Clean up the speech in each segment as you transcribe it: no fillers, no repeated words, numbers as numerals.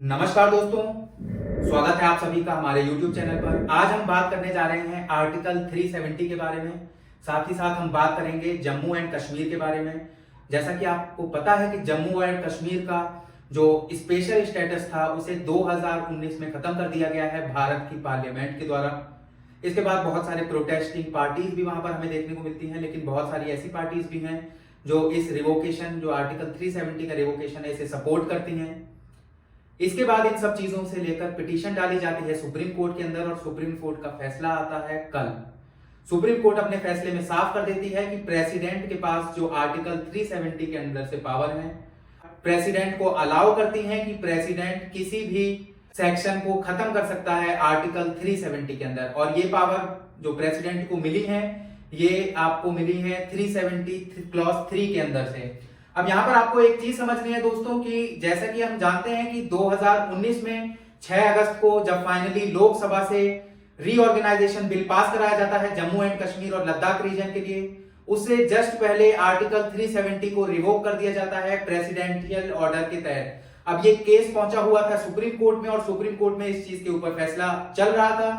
नमस्कार दोस्तों, स्वागत है आप सभी का हमारे YouTube चैनल पर। आज हम बात करने जा रहे हैं आर्टिकल 370 के बारे में। साथ ही साथ हम बात करेंगे जम्मू एंड कश्मीर के बारे में। जैसा कि आपको पता है कि जम्मू एंड कश्मीर का जो स्पेशल स्टेटस था उसे 2019 में खत्म कर दिया गया है भारत की पार्लियामेंट के द्वारा। इसके बाद बहुत सारे प्रोटेस्टिंग पार्टीज भी वहां पर हमें देखने को मिलती हैं, लेकिन बहुत सारी ऐसी पार्टीज भी हैं जो इस रिवोकेशन, जो आर्टिकल 370 का रिवोकेशन है, इसे सपोर्ट करती हैं। इसके बाद इन सब चीजों से लेकर पिटीशन डाली जाती है सुप्रीम कोर्ट के अंदर और सुप्रीम कोर्ट का फैसला आता है कल। सुप्रीम कोर्ट अपने फैसले में साफ कर देती है कि प्रेसिडेंट के पास जो आर्टिकल 370 के अंदर से पावर है, प्रेसिडेंट को अलाउ करती है कि प्रेसिडेंट किसी भी सेक्शन को खत्म कर सकता है आर्टिकल 370 के अंदर। और ये पावर जो प्रेसिडेंट को मिली है, ये आपको मिली है 370 क्लॉज 3 के अंदर से। अब यहां पर आपको एक चीज समझनी है दोस्तों कि जैसा कि हम जानते हैं कि 2019 में 6 अगस्त को जब फाइनली लोकसभा से रीऑर्गेनाइजेशन बिल पास कराया जाता है जम्मू एंड कश्मीर और लद्दाख रीजन के लिए, उससे जस्ट पहले आर्टिकल 370 को रिवोक कर दिया जाता है प्रेसिडेंशियल ऑर्डर के तहत। अब ये केस पहुंचा हुआ था सुप्रीम कोर्ट में और सुप्रीम कोर्ट में इस चीज के ऊपर फैसला चल रहा था।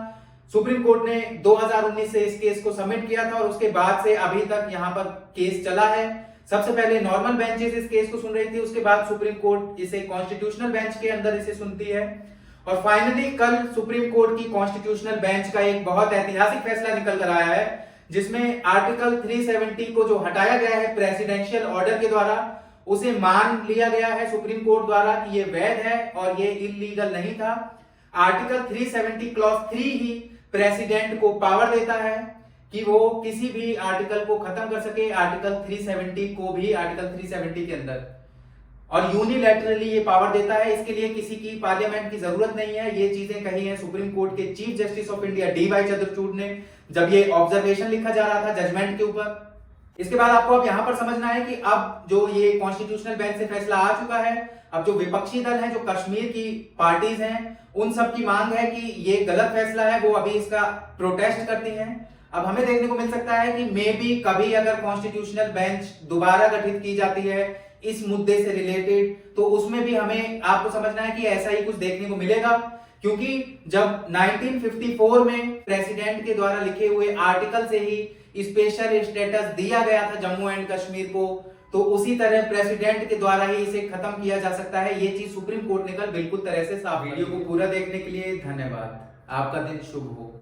सुप्रीम कोर्ट ने 2019 से इस केस को सबमिट किया था और उसके बाद से अभी तक यहां पर केस चला है। सबसे पहले नॉर्मल बेंचेस इस केस को सुन रही थी, उसके बाद सुप्रीम कोर्ट इसे कॉन्स्टिट्यूशनल बेंच के अंदर इसे सुनती है और फाइनली कल सुप्रीम कोर्ट की कॉन्स्टिट्यूशनल बेंच का एक बहुत ऐतिहासिक फैसला निकल कर आया है, जिसमें आर्टिकल 370 को जो हटाया गया है प्रेसिडेंशियल ऑर्डर के द्वारा, उसे मान लिया गया है सुप्रीम कोर्ट द्वारा कि ये वैध है और ये इलीगल नहीं था। आर्टिकल 370 क्लॉज 3 ही प्रेसिडेंट को पावर देता है कि वो किसी भी आर्टिकल को खत्म कर सके, आर्टिकल 370 को भी आर्टिकल 370 के अंदर, और यूनिलैटरली ये पावर देता है। इसके लिए किसी की पार्लियामेंट की जरूरत नहीं है। ये चीजें कही हैं सुप्रीम कोर्ट के chief justice of India DY Chandrachud ने, जब ये ऑब्जर्वेशन लिखा जा रहा था जजमेंट के ऊपर। इसके बाद आपको अब यहां पर समझना है कि अब जो ये कॉन्स्टिट्यूशनल बेंच से फैसला आ चुका है, अब जो विपक्षी दल है, जो कश्मीर की पार्टीज हैं, उन सब की मांग है कि ये गलत फैसला है, वो अभी इसका प्रोटेस्ट करती हैं। अब हमें देखने को मिल सकता है कि मे बी कभी अगर कॉन्स्टिट्यूशनल बेंच दोबारा गठित की जाती है इस मुद्दे से रिलेटेड, तो उसमें भी हमें आपको समझना है कि ऐसा ही कुछ देखने को मिलेगा। क्योंकि जब 1954 में प्रेसिडेंट के द्वारा लिखे हुए आर्टिकल से ही स्पेशल स्टेटस दिया गया था जम्मू एंड कश्मीर को, तो उसी तरह प्रेसिडेंट के द्वारा ही इसे खत्म किया जा सकता है। ये चीज सुप्रीम कोर्ट ने कल बिल्कुल तरह से साफ। वीडियो को पूरा देखने के लिए धन्यवाद। आपका दिन शुभ हो।